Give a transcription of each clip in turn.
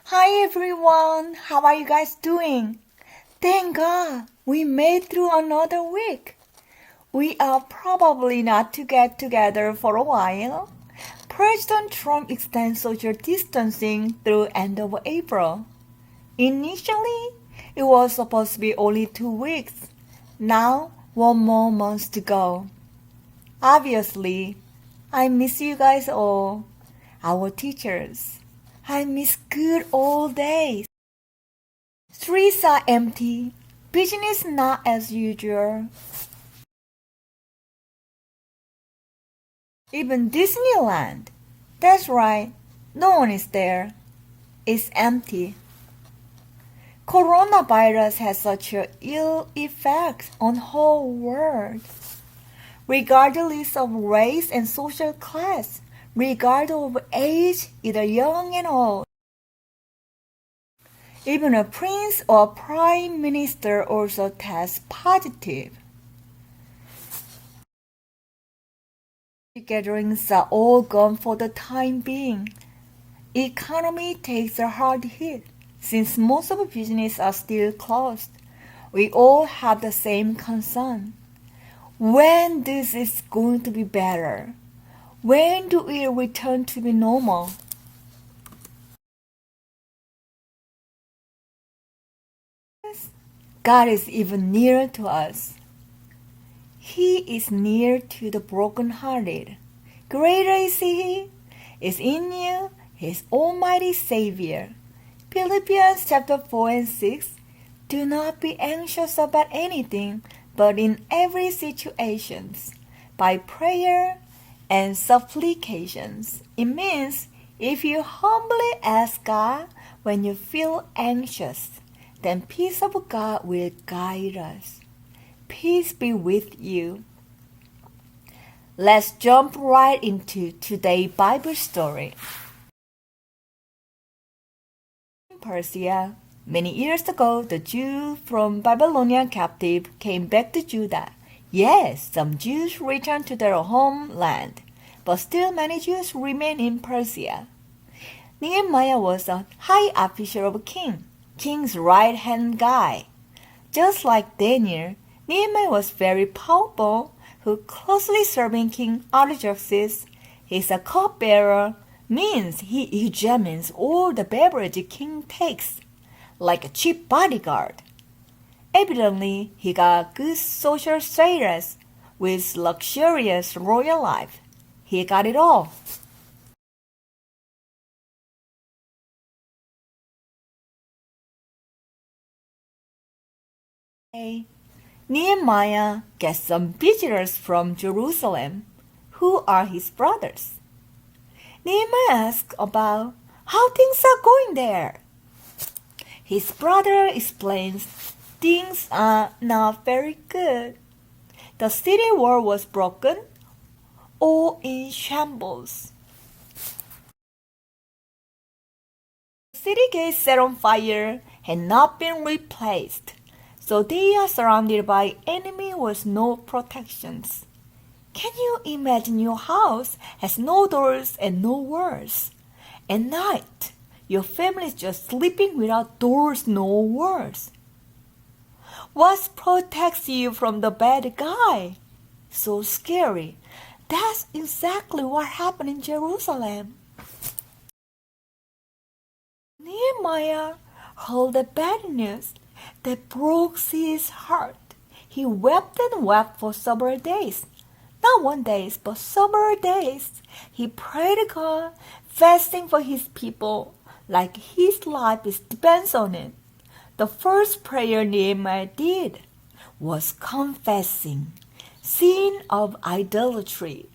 Hi everyone, how are you guys doing? Thank God we made through another week. We are probably not to get together for a while. President Trump extends social distancing through end of April. Initially, it was supposed to be only 2 weeks. Now, one more month to go. Obviously, I miss you guys all, our teachers. I miss good old days. Streets are empty. Business not as usual. Even Disneyland. That's right. No one is there. It's empty. Coronavirus has such an ill effect on the whole world. Regardless of race and social class, regardless of age, either young and old. Even a prince or prime minister also tests positive. Gatherings are all gone for the time being. Economy takes a hard hit since most of the businesses are still closed. We all have the same concern. When this is going to be better? When do we return to be normal? God is even nearer to us. He is near to the brokenhearted. Greater is He is in you, His Almighty Savior. Philippians chapter 4 and 6. Do not be anxious about anything, but in every situation, by prayer and supplications. It means if you humbly ask God when you feel anxious, then peace of God will guide us. Peace be with you. Let's jump right into today's Bible story. In Persia, many years ago, the Jews from Babylonian captive came back to Judah. Yes, some Jews returned to their homeland, but still many Jews remain in Persia. Nehemiah was a high official of a king, king's right-hand guy. Just like Daniel, Nehemiah was very powerful, who closely serving King Artaxerxes. He's a cupbearer, means he examines all the beverage king takes, like a cheap bodyguard. Evidently, he got good social status with luxurious royal life. He got it all. Nehemiah gets some visitors from Jerusalem, who are his brothers. Nehemiah asks about how things are going there. His brother explains things are not very good. The city wall was broken, all in shambles. The city gates set on fire had not been replaced, so they are surrounded by enemy with no protections. Can you imagine your house has no doors and no walls? At night, your family is just sleeping without doors, no walls. What protects you from the bad guy? So scary. That's exactly what happened in Jerusalem. Nehemiah heard the bad news that broke his heart. He wept and wept for several days. Not 1 day, but several days. He prayed to God, fasting for his people, like his life depends on it. The first prayer Nehemiah did was confessing sin of idolatry,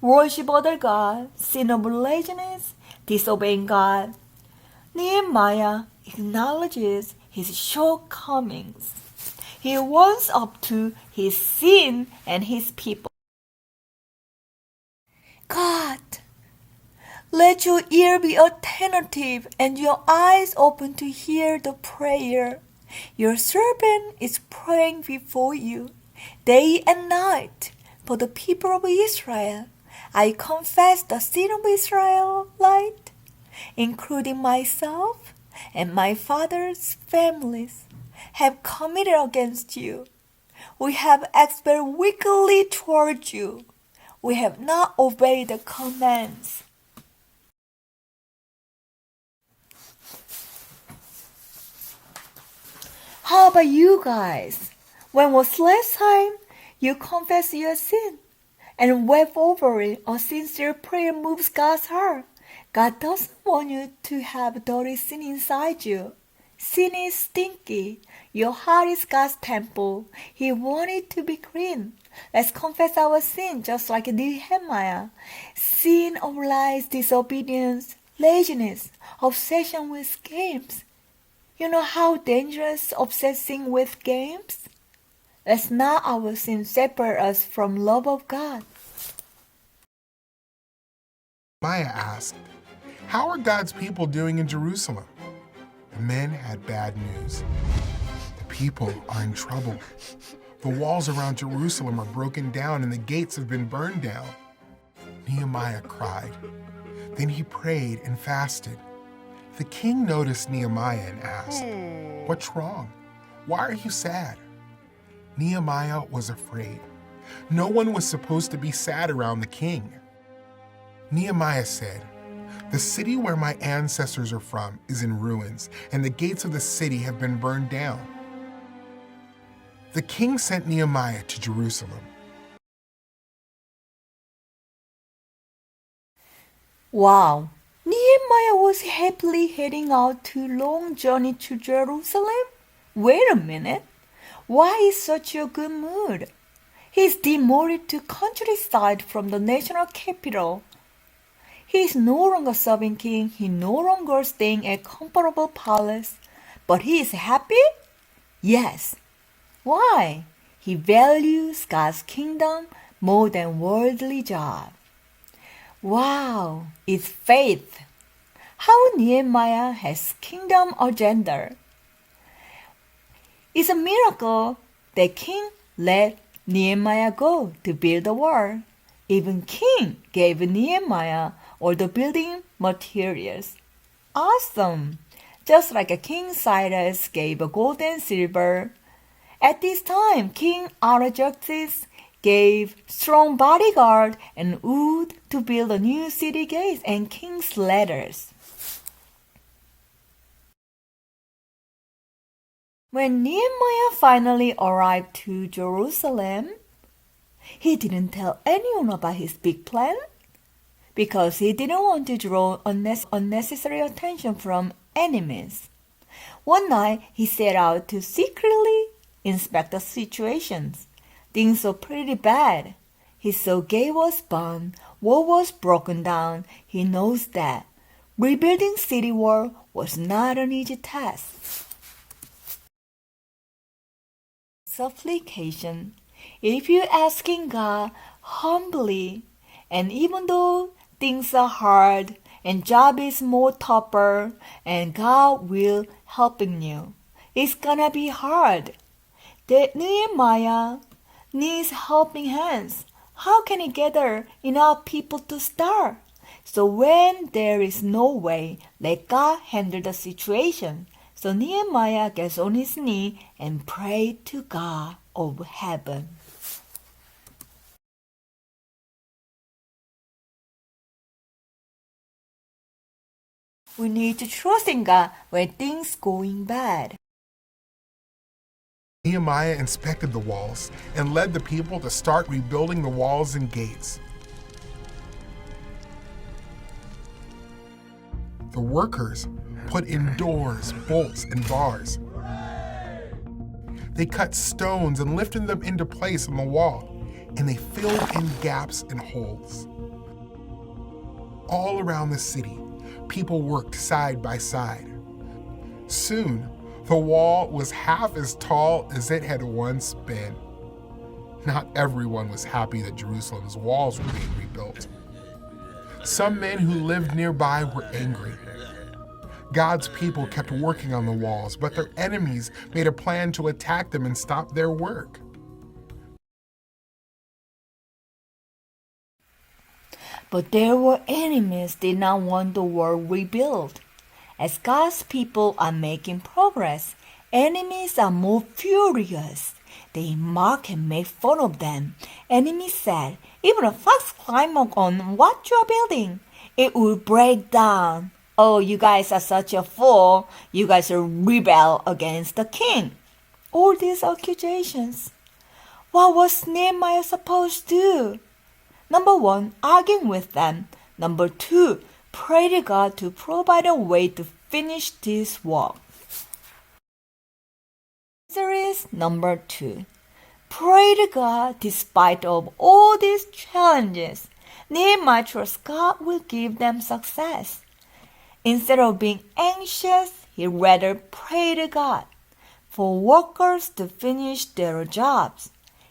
worship other God, sin of laziness, disobeying God. Nehemiah acknowledges his shortcomings. He owns up to his sin and his people. God, let your ear be attentive and your eyes open to hear the prayer. Your servant is praying before you day and night for the people of Israel. I confess the sin of Israelite, including myself, and my father's families have committed against you. We have acted wickedly toward you. We have not obeyed the commands. How about you guys? When was last time you confessed your sin and wept over it? A sincere prayer moves God's heart. God doesn't want you to have dirty sin inside you. Sin is stinky. Your heart is God's temple. He wants it to be clean. Let's confess our sin just like Nehemiah. Sin of lies, disobedience, laziness, obsession with games. You know how dangerous obsessing with games? Let's not our sin separate us from love of God. Nehemiah asked, "How are God's people doing in Jerusalem?" The men had bad news. The people are in trouble. The walls around Jerusalem are broken down and the gates have been burned down. Nehemiah cried. Then he prayed and fasted. The king noticed Nehemiah and asked, "What's wrong? Why are you sad?" Nehemiah was afraid. No one was supposed to be sad around the king. Nehemiah said, "The city where my ancestors are from is in ruins, and the gates of the city have been burned down." The king sent Nehemiah to Jerusalem. Wow! Nehemiah was happily heading out to a long journey to Jerusalem? Wait a minute. Why is such a good mood? He's demoted to countryside from the national capital. He is no longer serving king. He no longer staying at comfortable palace. But he is happy? Yes. Why? He values God's kingdom more than worldly job. Wow, it's faith. How Nehemiah has kingdom agenda. It's a miracle that king let Nehemiah go to build the wall. Even king gave Nehemiah all the building materials. Awesome! Just like a King Cyrus gave gold and silver. At this time, King Artaxerxes gave strong bodyguard and wood to build a new city gates and king's ladders. When Nehemiah finally arrived to Jerusalem, he didn't tell anyone about his big plan because he didn't want to draw unnecessary attention from enemies. One night, he set out to secretly inspect the situations. Things were pretty bad. He saw gate was burned, wall was broken down. He knows that rebuilding city wall was not an easy task. Supplication. If you're asking God humbly, and even though things are hard and job is more tougher, and God will helping you, it's gonna be hard. That Nehemiah needs helping hands. How can he gather enough people to start? So when there is no way, let God handle the situation. So Nehemiah gets on his knee and prayed to God of heaven. We need to trust in God when things going bad. Nehemiah inspected the walls and led the people to start rebuilding the walls and gates. The workers put in doors, bolts, and bars. They cut stones and lifted them into place on the wall, and they filled in gaps and holes. All around the city, people worked side by side. Soon, the wall was half as tall as it had once been. Not everyone was happy that Jerusalem's walls were being rebuilt. Some men who lived nearby were angry. God's people kept working on the walls, but their enemies made a plan to attack them and stop their work. But there were enemies did not want the wall rebuilt, As God's people are making progress, enemies are more furious. They mock and make fun of them. Enemies said, "Even a fox climb on what you are building. It will break down. Oh, you guys are such a fool. You guys are rebel against the king." All these accusations. What was Nehemiah supposed to do? Number 1, arguing with them. Number 2, pray to God to provide a way to finish this work. Answer is number 2. Pray to God despite of all these challenges. Nehemiah trusts God will give them success. Instead of being anxious, he rather prayed to God for workers to finish their jobs.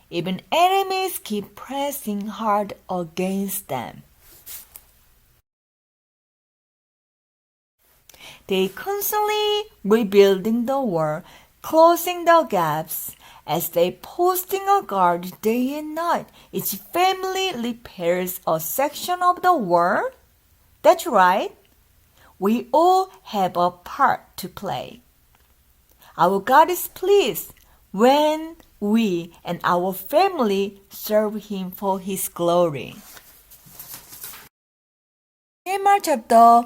Even enemies keep pressing hard against them. They constantly rebuilding the wall, closing the gaps, as they posting a guard day and night. Each family repairs a section of the wall. That's right. We all have a part to play. Our God is pleased when we and our family serve Him for His glory. Nehemiah chapter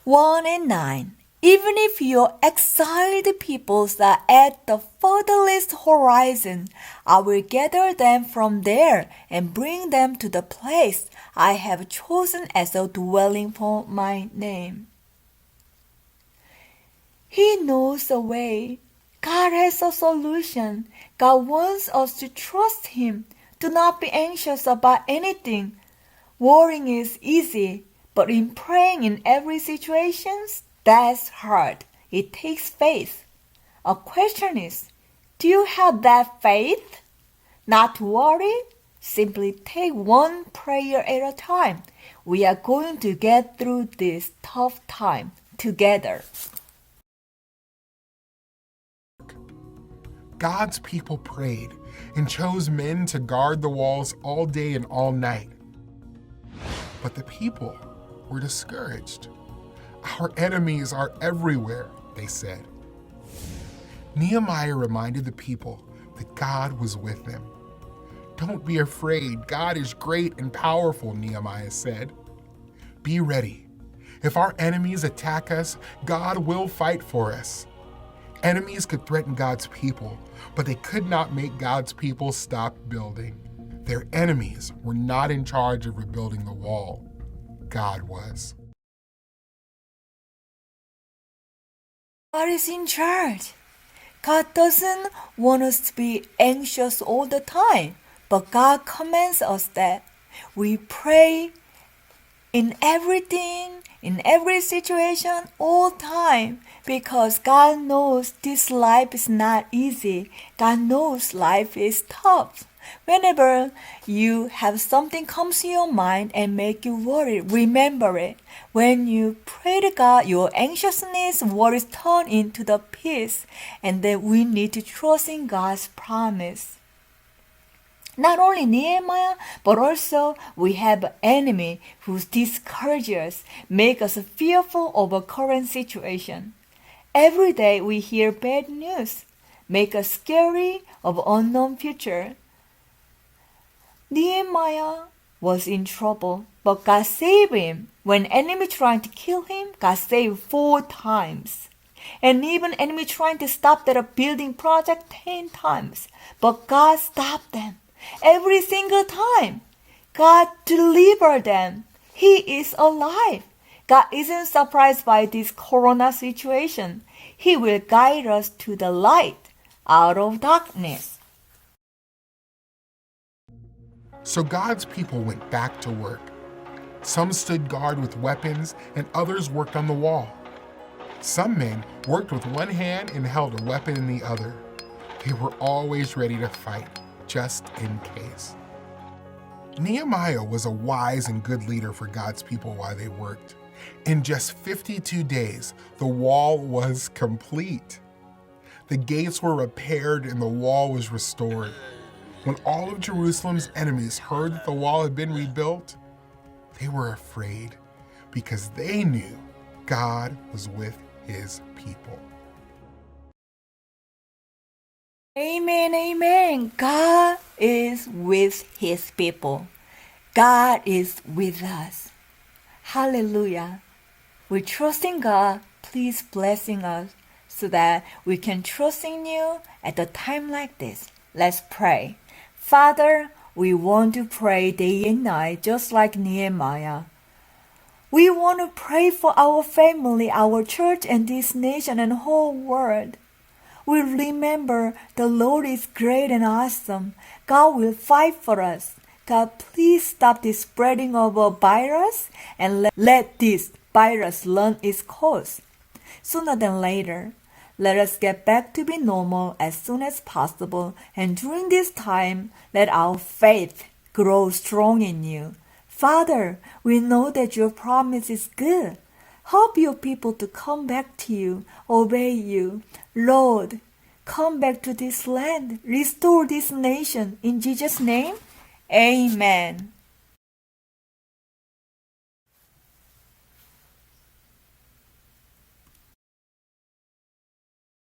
1 and 9. Even if your exiled peoples are at the furthest horizon, I will gather them from there and bring them to the place I have chosen as a dwelling for my name. He knows a way. God has a solution. God wants us to trust Him. Do not be anxious about anything. Worrying is easy, but in praying in every situation, that's hard. It takes faith. A question is, do you have that faith? Not to worry, simply take one prayer at a time. We are going to get through this tough time together. God's people prayed and chose men to guard the walls all day and all night. But the people were discouraged. Our enemies are everywhere, they said. Nehemiah reminded the people that God was with them. Don't be afraid. God is great and powerful, Nehemiah said. Be ready. If our enemies attack us, God will fight for us. Enemies could threaten God's people, but they could not make God's people stop building. Their enemies were not in charge of rebuilding the wall. God was. God is in charge. God doesn't want us to be anxious all the time, but God commands us that we pray in everything, in every situation, all time, because God knows this life is not easy. God knows life is tough. Whenever you have something comes to your mind and make you worry, remember it. When you pray to God, your anxiousness, worries turn into the peace, and then we need to trust in God's promise. Not only Nehemiah, but also we have an enemy who discourages us, make us fearful of a current situation. Every day we hear bad news, make us scary of unknown future. Nehemiah was in trouble, but God saved him. When enemy trying to kill him, God saved 4 times. And even enemy trying to stop that building project 10 times, but God stopped them. Every single time, God delivered them. He is alive. God isn't surprised by this corona situation. He will guide us to the light out of darkness. So God's people went back to work. Some stood guard with weapons, and others worked on the wall. Some men worked with one hand and held a weapon in the other. They were always ready to fight, just in case. Nehemiah was a wise and good leader for God's people while they worked. In just 52 days, the wall was complete. The gates were repaired and the wall was restored. When all of Jerusalem's enemies heard that the wall had been rebuilt, they were afraid because they knew God was with his people. Amen, amen. God is with his people. God is with us. Hallelujah. We trust in God. Please blessing us so that we can trust in you at a time like this. Let's pray. Father, we want to pray day and night just like Nehemiah. We want to pray for our family, our church, and this nation and whole world. We remember the Lord is great and awesome. God will fight for us. God, please stop the spreading of a virus and let this virus learn its course. Sooner than later, let us get back to be normal as soon as possible, and during this time, let our faith grow strong in you. Father, we know that your promise is good. Help your people to come back to you, obey you. Lord, come back to this land, restore this nation. In Jesus' name, amen.